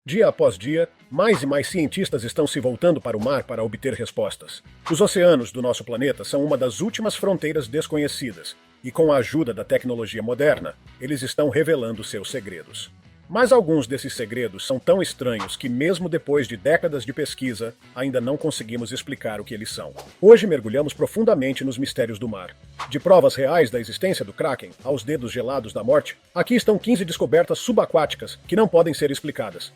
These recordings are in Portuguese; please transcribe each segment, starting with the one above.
Dia após dia, mais e mais cientistas estão se voltando para o mar para obter respostas. Os oceanos do nosso planeta são uma das últimas fronteiras desconhecidas, e com a ajuda da tecnologia moderna, eles estão revelando seus segredos. Mas alguns desses segredos são tão estranhos que, mesmo depois de décadas de pesquisa, ainda não conseguimos explicar o que eles são. Hoje mergulhamos profundamente nos mistérios do mar. De provas reais da existência do Kraken aos dedos gelados da morte, aqui estão 15 descobertas subaquáticas que não podem ser explicadas.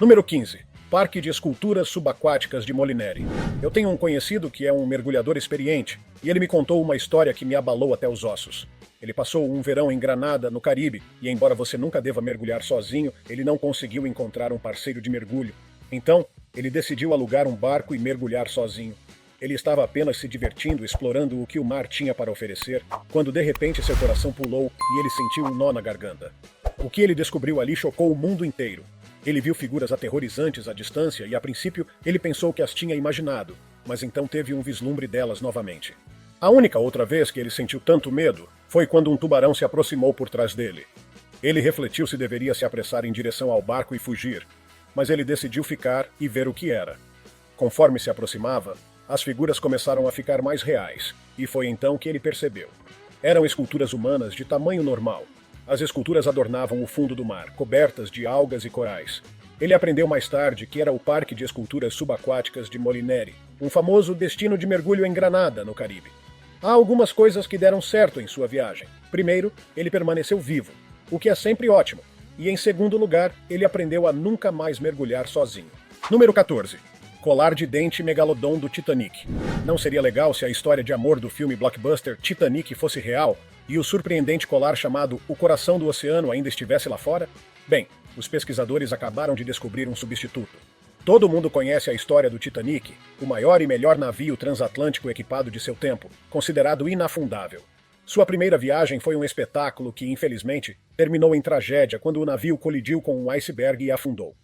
Número 15. Parque de Esculturas Subaquáticas de Molinari. Eu tenho um conhecido que é um mergulhador experiente, e ele me contou uma história que me abalou até os ossos. Ele passou um verão em Granada, no Caribe, e embora você nunca deva mergulhar sozinho, ele não conseguiu encontrar um parceiro de mergulho. Então, ele decidiu alugar um barco e mergulhar sozinho. Ele estava apenas se divertindo, explorando o que o mar tinha para oferecer, quando de repente seu coração pulou e ele sentiu um nó na garganta. O que ele descobriu ali chocou o mundo inteiro. Ele viu figuras aterrorizantes à distância e, a princípio, ele pensou que as tinha imaginado, mas então teve um vislumbre delas novamente. A única outra vez que ele sentiu tanto medo foi quando um tubarão se aproximou por trás dele. Ele refletiu se deveria se apressar em direção ao barco e fugir, mas ele decidiu ficar e ver o que era. Conforme se aproximava, as figuras começaram a ficar mais reais, e foi então que ele percebeu. Eram esculturas humanas de tamanho normal. As esculturas adornavam o fundo do mar, cobertas de algas e corais. Ele aprendeu mais tarde que era o Parque de Esculturas Subaquáticas de Molinari, um famoso destino de mergulho em Granada, no Caribe. Há algumas coisas que deram certo em sua viagem. Primeiro, ele permaneceu vivo, o que é sempre ótimo. E em segundo lugar, ele aprendeu a nunca mais mergulhar sozinho. Número 14. Colar de dente Megalodon do Titanic. Não seria legal se a história de amor do filme blockbuster Titanic fosse real e o surpreendente colar chamado O Coração do Oceano ainda estivesse lá fora? Bem, os pesquisadores acabaram de descobrir um substituto. Todo mundo conhece a história do Titanic, o maior e melhor navio transatlântico equipado de seu tempo, considerado inafundável. Sua primeira viagem foi um espetáculo que, infelizmente, terminou em tragédia quando o navio colidiu com um iceberg e afundou.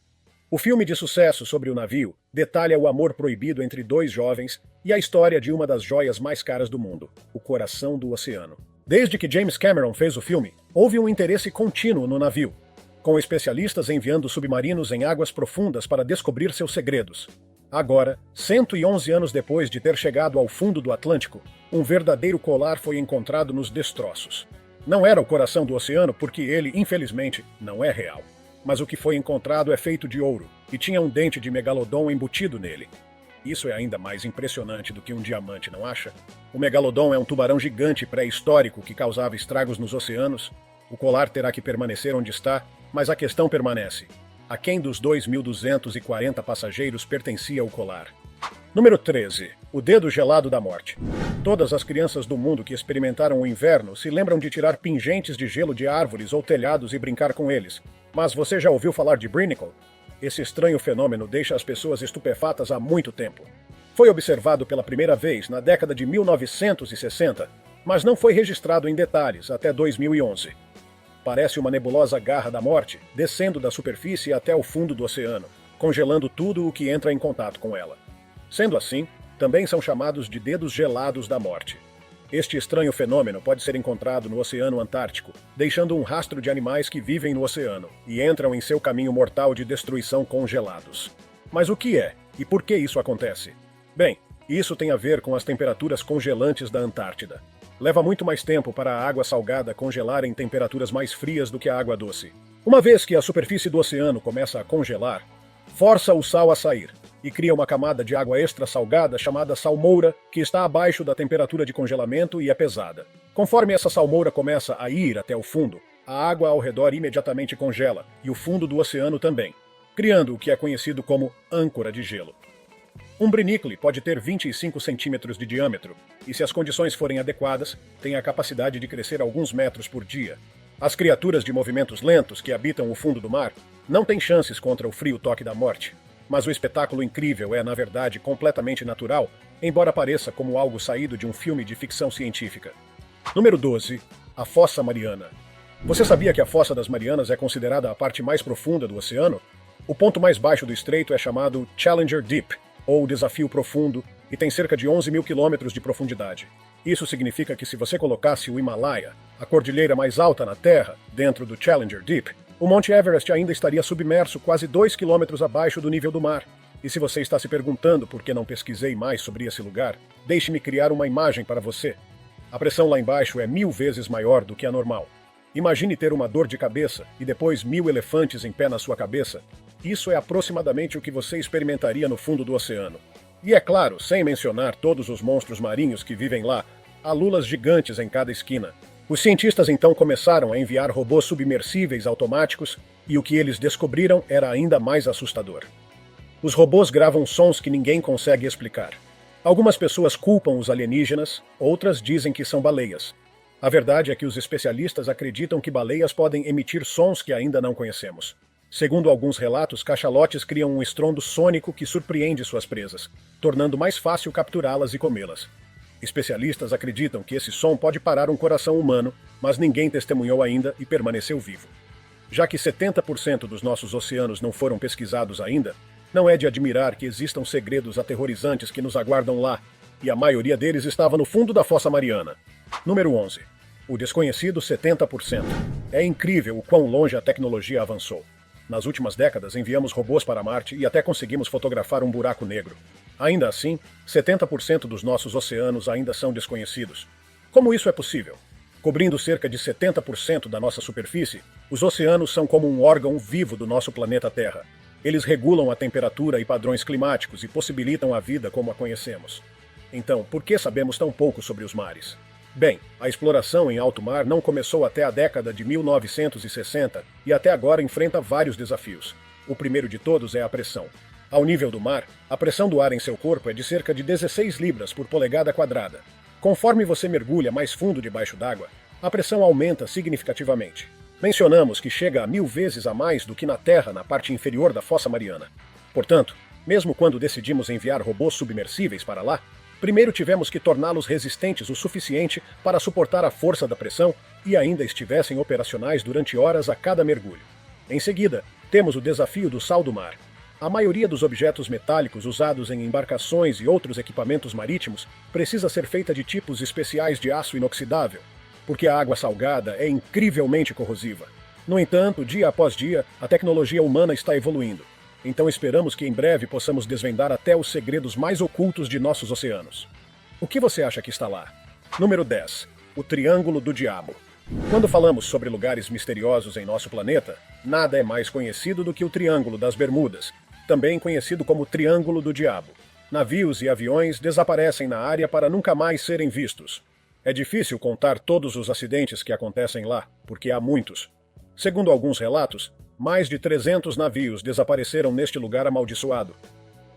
O filme de sucesso sobre o navio detalha o amor proibido entre dois jovens e a história de uma das joias mais caras do mundo, o Coração do Oceano. Desde que James Cameron fez o filme, houve um interesse contínuo no navio, com especialistas enviando submarinos em águas profundas para descobrir seus segredos. Agora, 111 anos depois de ter chegado ao fundo do Atlântico, um verdadeiro colar foi encontrado nos destroços. Não era o coração do oceano porque ele, infelizmente, não é real. Mas o que foi encontrado é feito de ouro e tinha um dente de megalodon embutido nele. Isso é ainda mais impressionante do que um diamante, não acha? O megalodon é um tubarão gigante pré-histórico que causava estragos nos oceanos. O colar terá que permanecer onde está, mas a questão permanece. A quem dos 2.240 passageiros pertencia o colar? Número 13. O dedo gelado da morte. Todas as crianças do mundo que experimentaram o inverno se lembram de tirar pingentes de gelo de árvores ou telhados e brincar com eles. Mas você já ouviu falar de Brinicle? Esse estranho fenômeno deixa as pessoas estupefatas há muito tempo. Foi observado pela primeira vez na década de 1960, mas não foi registrado em detalhes até 2011. Parece uma nebulosa garra da morte, descendo da superfície até o fundo do oceano, congelando tudo o que entra em contato com ela. Sendo assim, também são chamados de dedos gelados da morte. Este estranho fenômeno pode ser encontrado no Oceano Antártico, deixando um rastro de animais que vivem no oceano e entram em seu caminho mortal de destruição congelados. Mas o que é e por que isso acontece? Bem, isso tem a ver com as temperaturas congelantes da Antártida. Leva muito mais tempo para a água salgada congelar em temperaturas mais frias do que a água doce. Uma vez que a superfície do oceano começa a congelar, força o sal a sair e cria uma camada de água extra salgada chamada salmoura, que está abaixo da temperatura de congelamento e é pesada. Conforme essa salmoura começa a ir até o fundo, a água ao redor imediatamente congela e o fundo do oceano também, criando o que é conhecido como âncora de gelo. Um brinicle pode ter 25 centímetros de diâmetro e, se as condições forem adequadas, tem a capacidade de crescer alguns metros por dia. As criaturas de movimentos lentos que habitam o fundo do mar não têm chances contra o frio toque da morte, mas o espetáculo incrível é, na verdade, completamente natural, embora pareça como algo saído de um filme de ficção científica. Número 12. A Fossa Mariana. Você sabia que a Fossa das Marianas é considerada a parte mais profunda do oceano? O ponto mais baixo do estreito é chamado Challenger Deep, ou Desafio Profundo, e tem cerca de 11 mil quilômetros de profundidade. Isso significa que se você colocasse o Himalaia, a cordilheira mais alta na Terra, dentro do Challenger Deep, O Monte Everest ainda estaria submerso quase 2 quilômetros abaixo do nível do mar. E se você está se perguntando por que não pesquisei mais sobre esse lugar, deixe-me criar uma imagem para você. A pressão lá embaixo é 1000 vezes maior do que a normal. Imagine ter uma dor de cabeça e depois 1000 elefantes em pé na sua cabeça. Isso é aproximadamente o que você experimentaria no fundo do oceano. E é claro, sem mencionar todos os monstros marinhos que vivem lá, há lulas gigantes em cada esquina. Os cientistas então começaram a enviar robôs submersíveis automáticos e o que eles descobriram era ainda mais assustador. Os robôs gravam sons que ninguém consegue explicar. Algumas pessoas culpam os alienígenas, outras dizem que são baleias. A verdade é que os especialistas acreditam que baleias podem emitir sons que ainda não conhecemos. Segundo alguns relatos, cachalotes criam um estrondo sônico que surpreende suas presas, tornando mais fácil capturá-las e comê-las. Especialistas acreditam que esse som pode parar um coração humano, mas ninguém testemunhou ainda e permaneceu vivo. Já que 70% dos nossos oceanos não foram pesquisados ainda, não é de admirar que existam segredos aterrorizantes que nos aguardam lá, e a maioria deles estava no fundo da Fossa Mariana. Número 11. O desconhecido 70%. É incrível o quão longe a tecnologia avançou. Nas últimas décadas, enviamos robôs para Marte e até conseguimos fotografar um buraco negro. Ainda assim, 70% dos nossos oceanos ainda são desconhecidos. Como isso é possível? Cobrindo cerca de 70% da nossa superfície, os oceanos são como um órgão vivo do nosso planeta Terra. Eles regulam a temperatura e padrões climáticos e possibilitam a vida como a conhecemos. Então, por que sabemos tão pouco sobre os mares? Bem, a exploração em alto mar não começou até a década de 1960 e até agora enfrenta vários desafios. O primeiro de todos é a pressão. Ao nível do mar, a pressão do ar em seu corpo é de cerca de 16 libras por polegada quadrada. Conforme você mergulha mais fundo debaixo d'água, a pressão aumenta significativamente. Mencionamos que chega a 1000 vezes a mais do que na Terra na parte inferior da Fossa Mariana. Portanto, mesmo quando decidimos enviar robôs submersíveis para lá, primeiro tivemos que torná-los resistentes o suficiente para suportar a força da pressão e ainda estivessem operacionais durante horas a cada mergulho. Em seguida, temos o desafio do sal do mar. A maioria dos objetos metálicos usados em embarcações e outros equipamentos marítimos precisa ser feita de tipos especiais de aço inoxidável, porque a água salgada é incrivelmente corrosiva. No entanto, dia após dia, a tecnologia humana está evoluindo. Então esperamos que em breve possamos desvendar até os segredos mais ocultos de nossos oceanos. O que você acha que está lá? Número 10. O Triângulo do Diabo. Quando falamos sobre lugares misteriosos em nosso planeta, nada é mais conhecido do que o Triângulo das Bermudas, também conhecido como Triângulo do Diabo. Navios e aviões desaparecem na área para nunca mais serem vistos. É difícil contar todos os acidentes que acontecem lá, porque há muitos. Segundo alguns relatos, mais de 300 navios desapareceram neste lugar amaldiçoado.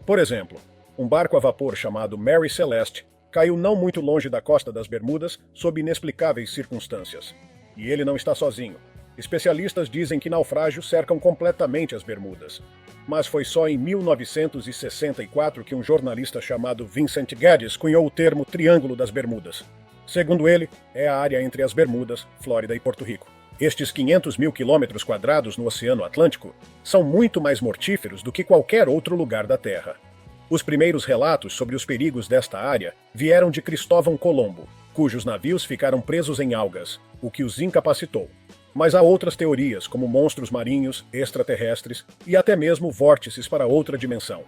Por exemplo, um barco a vapor chamado Mary Celeste caiu não muito longe da costa das Bermudas sob inexplicáveis circunstâncias. E ele não está sozinho. Especialistas dizem que naufrágios cercam completamente as Bermudas. Mas foi só em 1964 que um jornalista chamado Vincent Geddes cunhou o termo Triângulo das Bermudas. Segundo ele, é a área entre as Bermudas, Flórida e Porto Rico. Estes 500 mil quilômetros quadrados no Oceano Atlântico são muito mais mortíferos do que qualquer outro lugar da Terra. Os primeiros relatos sobre os perigos desta área vieram de Cristóvão Colombo, cujos navios ficaram presos em algas, o que os incapacitou. Mas há outras teorias, como monstros marinhos, extraterrestres e até mesmo vórtices para outra dimensão.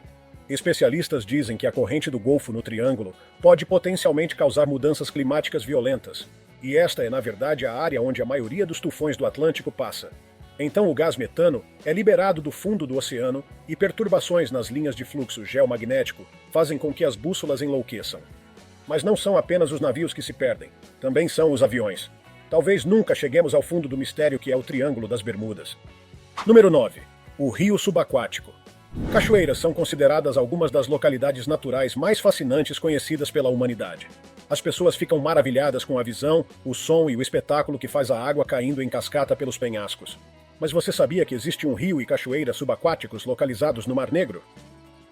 Especialistas dizem que a corrente do Golfo no Triângulo pode potencialmente causar mudanças climáticas violentas, e esta é, na verdade, a área onde a maioria dos tufões do Atlântico passa. Então o gás metano é liberado do fundo do oceano e perturbações nas linhas de fluxo geomagnético fazem com que as bússolas enlouqueçam. Mas não são apenas os navios que se perdem, também são os aviões. Talvez nunca cheguemos ao fundo do mistério que é o Triângulo das Bermudas. Número 9. O Rio Subaquático. Cachoeiras são consideradas algumas das localidades naturais mais fascinantes conhecidas pela humanidade. As pessoas ficam maravilhadas com a visão, o som e o espetáculo que faz a água caindo em cascata pelos penhascos. Mas você sabia que existe um rio e cachoeiras subaquáticos localizados no Mar Negro?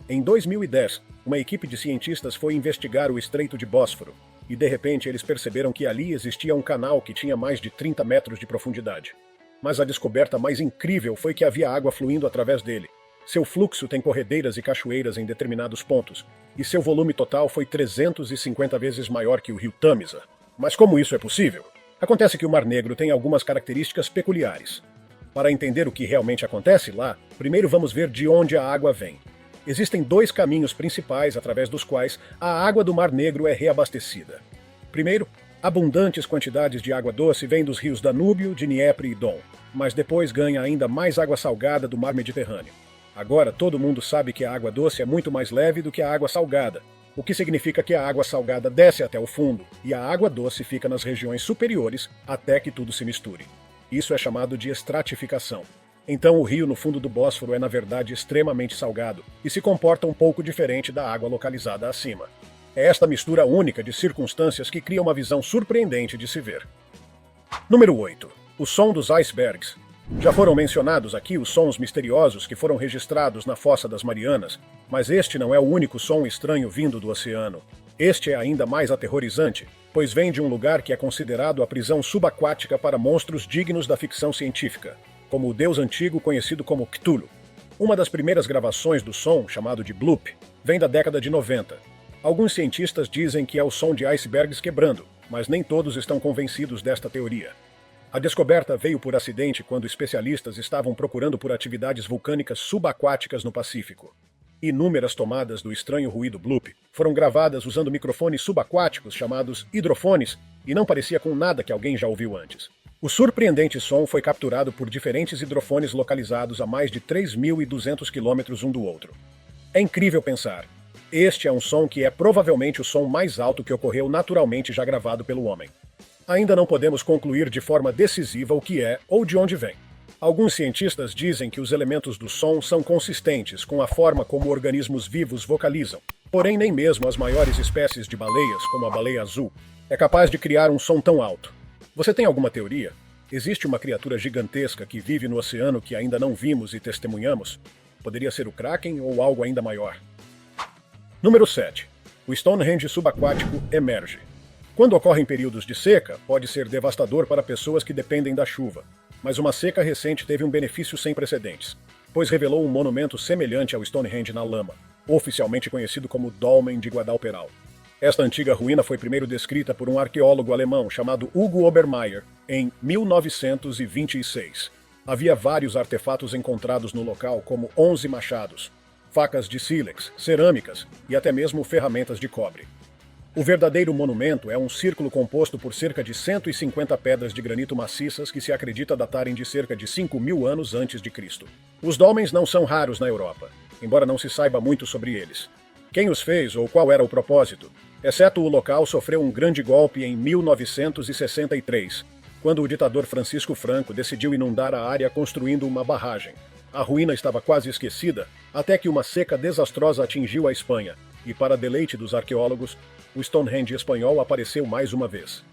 Em 2010, uma equipe de cientistas foi investigar o Estreito de Bósforo, e de repente eles perceberam que ali existia um canal que tinha mais de 30 metros de profundidade. Mas a descoberta mais incrível foi que havia água fluindo através dele. Seu fluxo tem corredeiras e cachoeiras em determinados pontos, e seu volume total foi 350 vezes maior que o rio Tâmisa. Mas como isso é possível? Acontece que o Mar Negro tem algumas características peculiares. Para entender o que realmente acontece lá, primeiro vamos ver de onde a água vem. Existem dois caminhos principais através dos quais a água do Mar Negro é reabastecida. Primeiro, abundantes quantidades de água doce vêm dos rios Danúbio, Dniepr e Don, mas depois ganha ainda mais água salgada do Mar Mediterrâneo. Agora todo mundo sabe que a água doce é muito mais leve do que a água salgada, o que significa que a água salgada desce até o fundo e a água doce fica nas regiões superiores até que tudo se misture. Isso é chamado de estratificação. Então o rio no fundo do Bósforo é na verdade extremamente salgado e se comporta um pouco diferente da água localizada acima. É esta mistura única de circunstâncias que cria uma visão surpreendente de se ver. Número 8. O som dos icebergs. Já foram mencionados aqui os sons misteriosos que foram registrados na Fossa das Marianas, mas este não é o único som estranho vindo do oceano. Este é ainda mais aterrorizante, pois vem de um lugar que é considerado a prisão subaquática para monstros dignos da ficção científica, como o deus antigo conhecido como Cthulhu. Uma das primeiras gravações do som, chamado de bloop, vem da década de 90. Alguns cientistas dizem que é o som de icebergs quebrando, mas nem todos estão convencidos desta teoria. A descoberta veio por acidente quando especialistas estavam procurando por atividades vulcânicas subaquáticas no Pacífico. Inúmeras tomadas do estranho ruído bloop foram gravadas usando microfones subaquáticos chamados hidrofones e não parecia com nada que alguém já ouviu antes. O surpreendente som foi capturado por diferentes hidrofones localizados a mais de 3.200 quilômetros um do outro. É incrível pensar. Este é um som que é provavelmente o som mais alto que ocorreu naturalmente já gravado pelo homem. Ainda não podemos concluir de forma decisiva o que é ou de onde vem. Alguns cientistas dizem que os elementos do som são consistentes com a forma como organismos vivos vocalizam. Porém, nem mesmo as maiores espécies de baleias, como a baleia azul, é capaz de criar um som tão alto. Você tem alguma teoria? Existe uma criatura gigantesca que vive no oceano que ainda não vimos e testemunhamos? Poderia ser o Kraken ou algo ainda maior. Número 7. O Stonehenge subaquático emerge. Quando ocorrem períodos de seca, pode ser devastador para pessoas que dependem da chuva. Mas uma seca recente teve um benefício sem precedentes, pois revelou um monumento semelhante ao Stonehenge na lama, oficialmente conhecido como Dolmen de Guadalperal. Esta antiga ruína foi primeiro descrita por um arqueólogo alemão chamado Hugo Obermeier em 1926. Havia vários artefatos encontrados no local, como 11 machados, facas de sílex, cerâmicas e até mesmo ferramentas de cobre. O verdadeiro monumento é um círculo composto por cerca de 150 pedras de granito maciças que se acredita datarem de cerca de 5.000 anos antes de Cristo. Os dolmens não são raros na Europa, embora não se saiba muito sobre eles. Quem os fez ou qual era o propósito? Exceto o local, sofreu um grande golpe em 1963, quando o ditador Francisco Franco decidiu inundar a área construindo uma barragem. A ruína estava quase esquecida, até que uma seca desastrosa atingiu a Espanha, e para deleite dos arqueólogos, o Stonehenge espanhol apareceu mais uma vez.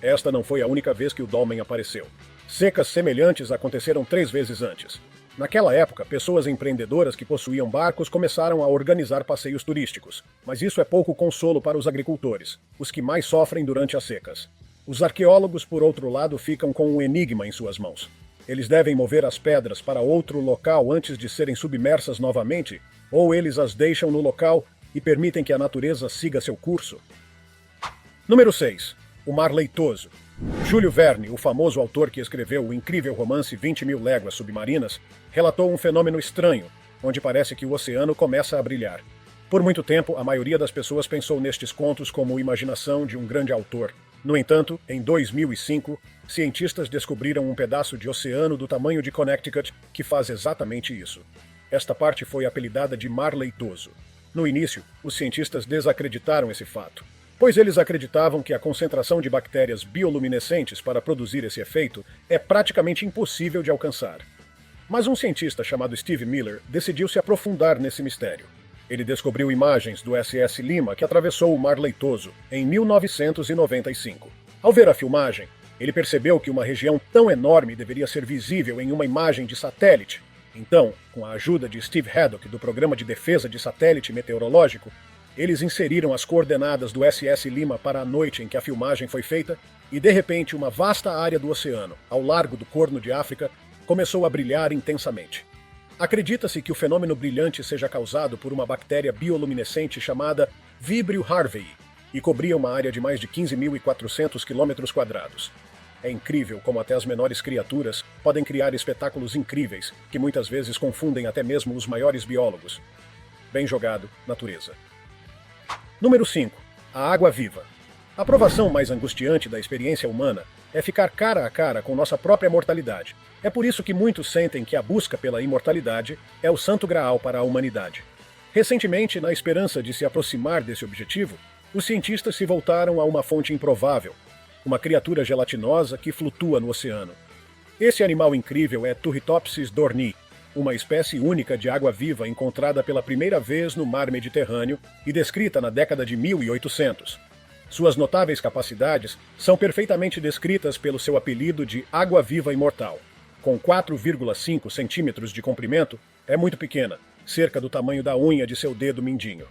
Esta não foi a única vez que o dolmen apareceu. Secas semelhantes aconteceram 3 vezes antes. Naquela época, pessoas empreendedoras que possuíam barcos começaram a organizar passeios turísticos, mas isso é pouco consolo para os agricultores, os que mais sofrem durante as secas. Os arqueólogos, por outro lado, ficam com um enigma em suas mãos. Eles devem mover as pedras para outro local antes de serem submersas novamente, ou eles as deixam no local e permitem que a natureza siga seu curso. Número 6. O Mar Leitoso. Júlio Verne, o famoso autor que escreveu o incrível romance 20.000 Léguas Submarinas, relatou um fenômeno estranho, onde parece que o oceano começa a brilhar. Por muito tempo, a maioria das pessoas pensou nestes contos como imaginação de um grande autor. No entanto, em 2005, cientistas descobriram um pedaço de oceano do tamanho de Connecticut que faz exatamente isso. Esta parte foi apelidada de Mar Leitoso. No início, os cientistas desacreditaram esse fato, pois eles acreditavam que a concentração de bactérias bioluminescentes para produzir esse efeito é praticamente impossível de alcançar. Mas um cientista chamado Steve Miller decidiu se aprofundar nesse mistério. Ele descobriu imagens do SS Lima que atravessou o Mar Leitoso em 1995. Ao ver a filmagem, ele percebeu que uma região tão enorme deveria ser visível em uma imagem de satélite. Então, com a ajuda de Steve Haddock do Programa de Defesa de Satélite Meteorológico, eles inseriram as coordenadas do SS Lima para a noite em que a filmagem foi feita e, de repente, uma vasta área do oceano, ao largo do Corno de África, começou a brilhar intensamente. Acredita-se que o fenômeno brilhante seja causado por uma bactéria bioluminescente chamada Vibrio harvey e cobria uma área de mais de 15.400 km². É incrível como até as menores criaturas podem criar espetáculos incríveis, que muitas vezes confundem até mesmo os maiores biólogos. Bem jogado, natureza. Número 5. A água viva. A provação mais angustiante da experiência humana é ficar cara a cara com nossa própria mortalidade. É por isso que muitos sentem que a busca pela imortalidade é o santo graal para a humanidade. Recentemente, na esperança de se aproximar desse objetivo, os cientistas se voltaram a uma fonte improvável, uma criatura gelatinosa que flutua no oceano. Esse animal incrível é Turritopsis dohrnii, uma espécie única de água-viva encontrada pela primeira vez no mar Mediterrâneo e descrita na década de 1800. Suas notáveis capacidades são perfeitamente descritas pelo seu apelido de água-viva imortal. Com 4,5 centímetros de comprimento, é muito pequena, cerca do tamanho da unha de seu dedo mindinho.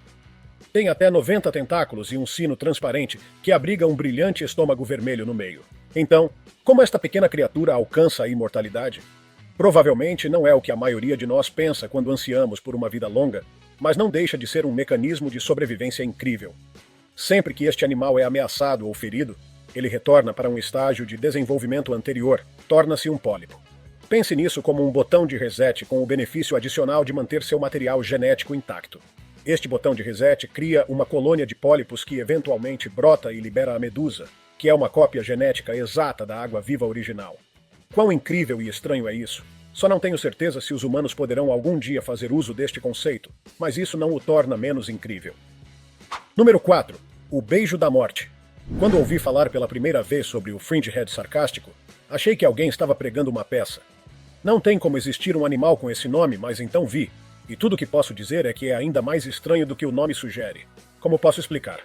Tem até 90 tentáculos e um sino transparente que abriga um brilhante estômago vermelho no meio. Então, como esta pequena criatura alcança a imortalidade? Provavelmente não é o que a maioria de nós pensa quando ansiamos por uma vida longa, mas não deixa de ser um mecanismo de sobrevivência incrível. Sempre que este animal é ameaçado ou ferido, ele retorna para um estágio de desenvolvimento anterior, torna-se um pólipo. Pense nisso como um botão de reset com o benefício adicional de manter seu material genético intacto. Este botão de reset cria uma colônia de pólipos que eventualmente brota e libera a medusa, que é uma cópia genética exata da água-viva original. Quão incrível e estranho é isso? Só não tenho certeza se os humanos poderão algum dia fazer uso deste conceito, mas isso não o torna menos incrível. Número 4. O beijo da morte. Quando ouvi falar pela primeira vez sobre o fringehead sarcástico, achei que alguém estava pregando uma peça. Não tem como existir um animal com esse nome, mas então vi. E tudo o que posso dizer é que é ainda mais estranho do que o nome sugere. Como posso explicar?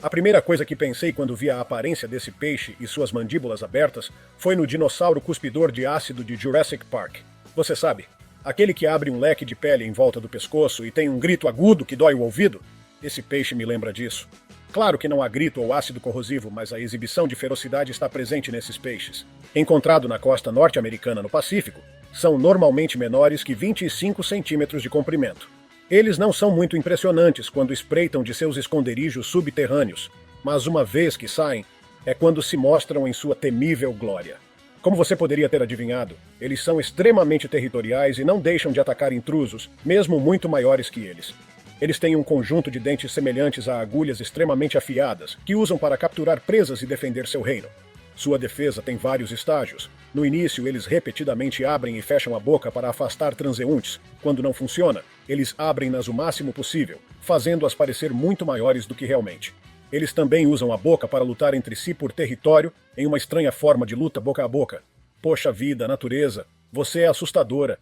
A primeira coisa que pensei quando vi a aparência desse peixe e suas mandíbulas abertas foi no dinossauro cuspidor de ácido de Jurassic Park. Você sabe, aquele que abre um leque de pele em volta do pescoço e tem um grito agudo que dói o ouvido? Esse peixe me lembra disso. Claro que não há grito ou ácido corrosivo, mas a exibição de ferocidade está presente nesses peixes. Encontrado na costa norte-americana no Pacífico, são normalmente menores que 25 centímetros de comprimento. Eles não são muito impressionantes quando espreitam de seus esconderijos subterrâneos, mas uma vez que saem, é quando se mostram em sua temível glória. Como você poderia ter adivinhado, eles são extremamente territoriais e não deixam de atacar intrusos, mesmo muito maiores que eles. Eles têm um conjunto de dentes semelhantes a agulhas extremamente afiadas, que usam para capturar presas e defender seu reino. Sua defesa tem vários estágios. No início, eles repetidamente abrem e fecham a boca para afastar transeuntes. Quando não funciona, eles abrem-nas o máximo possível, fazendo-as parecer muito maiores do que realmente. Eles também usam a boca para lutar entre si por território, em uma estranha forma de luta boca a boca. Poxa vida, natureza, você é assustadora.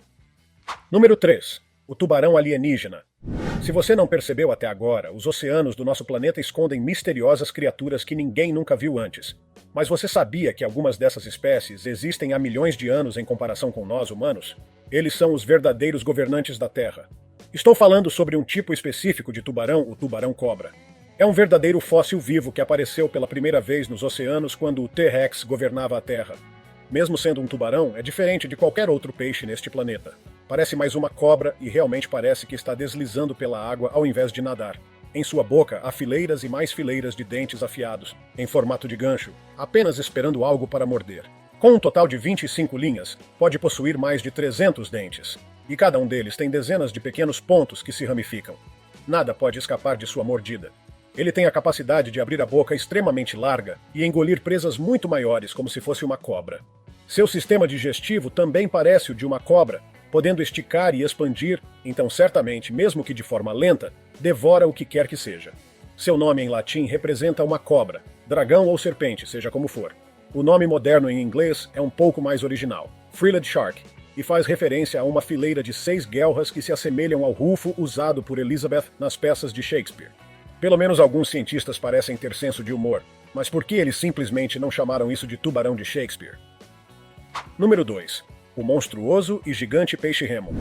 Número 3. O tubarão alienígena. Se você não percebeu até agora, os oceanos do nosso planeta escondem misteriosas criaturas que ninguém nunca viu antes. Mas você sabia que algumas dessas espécies existem há milhões de anos em comparação com nós, humanos? Eles são os verdadeiros governantes da Terra. Estou falando sobre um tipo específico de tubarão, o tubarão-cobra. É um verdadeiro fóssil vivo que apareceu pela primeira vez nos oceanos quando o T-Rex governava a Terra. Mesmo sendo um tubarão, é diferente de qualquer outro peixe neste planeta. Parece mais uma cobra e realmente parece que está deslizando pela água ao invés de nadar. Em sua boca há fileiras e mais fileiras de dentes afiados, em formato de gancho, apenas esperando algo para morder. Com um total de 25 linhas, pode possuir mais de 300 dentes. E cada um deles tem dezenas de pequenos pontos que se ramificam. Nada pode escapar de sua mordida. Ele tem a capacidade de abrir a boca extremamente larga e engolir presas muito maiores, como se fosse uma cobra. Seu sistema digestivo também parece o de uma cobra, podendo esticar e expandir, então certamente, mesmo que de forma lenta, devora o que quer que seja. Seu nome em latim representa uma cobra, dragão ou serpente, seja como for. O nome moderno em inglês é um pouco mais original, Frilled Shark, e faz referência a uma fileira de 6 guelras que se assemelham ao rufo usado por Elizabeth nas peças de Shakespeare. Pelo menos alguns cientistas parecem ter senso de humor, mas por que eles simplesmente não chamaram isso de tubarão de Shakespeare? Número 2. O monstruoso e gigante peixe-remo.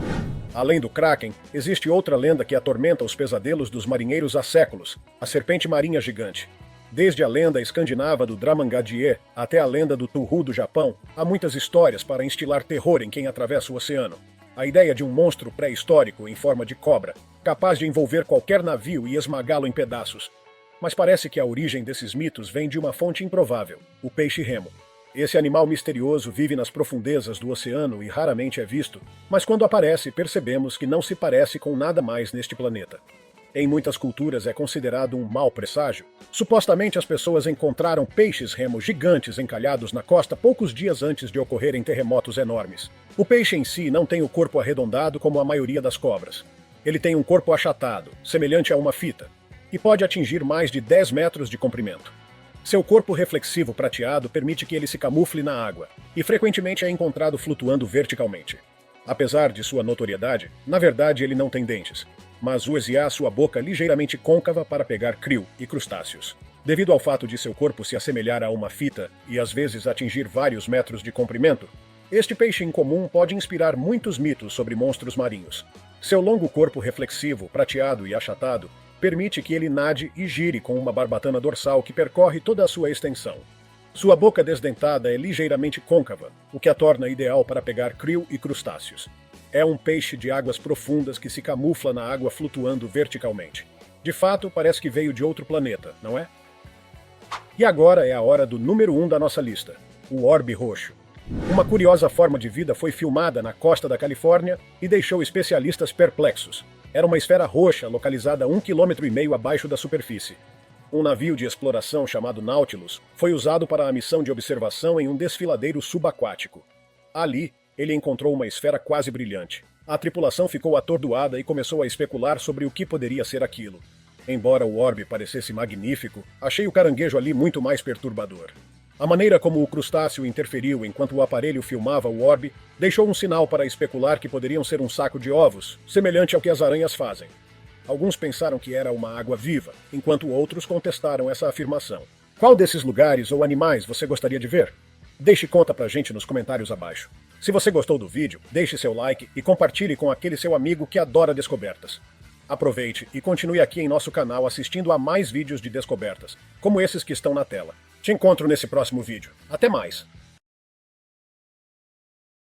Além do Kraken, existe outra lenda que atormenta os pesadelos dos marinheiros há séculos, a serpente marinha gigante. Desde a lenda escandinava do Dramangadier até a lenda do Tulhu do Japão, há muitas histórias para instilar terror em quem atravessa o oceano. A ideia de um monstro pré-histórico em forma de cobra, capaz de envolver qualquer navio e esmagá-lo em pedaços. Mas parece que a origem desses mitos vem de uma fonte improvável, o peixe-remo. Esse animal misterioso vive nas profundezas do oceano e raramente é visto, mas quando aparece, percebemos que não se parece com nada mais neste planeta. Em muitas culturas é considerado um mau presságio. Supostamente as pessoas encontraram peixes-remo gigantes encalhados na costa poucos dias antes de ocorrerem terremotos enormes. O peixe em si não tem o corpo arredondado como a maioria das cobras. Ele tem um corpo achatado, semelhante a uma fita, e pode atingir mais de 10 metros de comprimento. Seu corpo reflexivo prateado permite que ele se camufle na água, e frequentemente é encontrado flutuando verticalmente. Apesar de sua notoriedade, na verdade ele não tem dentes, mas usa sua boca ligeiramente côncava para pegar krill e crustáceos. Devido ao fato de seu corpo se assemelhar a uma fita e às vezes atingir vários metros de comprimento, este peixe incomum pode inspirar muitos mitos sobre monstros marinhos. Seu longo corpo reflexivo, prateado e achatado, permite que ele nade e gire com uma barbatana dorsal que percorre toda a sua extensão. Sua boca desdentada é ligeiramente côncava, o que a torna ideal para pegar krill e crustáceos. É um peixe de águas profundas que se camufla na água flutuando verticalmente. De fato, parece que veio de outro planeta, não é? E agora é a hora do número 1 da nossa lista, o orbe roxo. Uma curiosa forma de vida foi filmada na costa da Califórnia e deixou especialistas perplexos. Era uma esfera roxa localizada a 1,5 km abaixo da superfície. Um navio de exploração chamado Nautilus foi usado para a missão de observação em um desfiladeiro subaquático. Ali, ele encontrou uma esfera quase brilhante. A tripulação ficou atordoada e começou a especular sobre o que poderia ser aquilo. Embora o orbe parecesse magnífico, achei o caranguejo ali muito mais perturbador. A maneira como o crustáceo interferiu enquanto o aparelho filmava o orbe deixou um sinal para especular que poderiam ser um saco de ovos, semelhante ao que as aranhas fazem. Alguns pensaram que era uma água viva, enquanto outros contestaram essa afirmação. Qual desses lugares ou animais você gostaria de ver? Deixe conta pra gente nos comentários abaixo. Se você gostou do vídeo, deixe seu like e compartilhe com aquele seu amigo que adora descobertas. Aproveite e continue aqui em nosso canal assistindo a mais vídeos de descobertas, como esses que estão na tela. Te encontro nesse próximo vídeo. Até mais!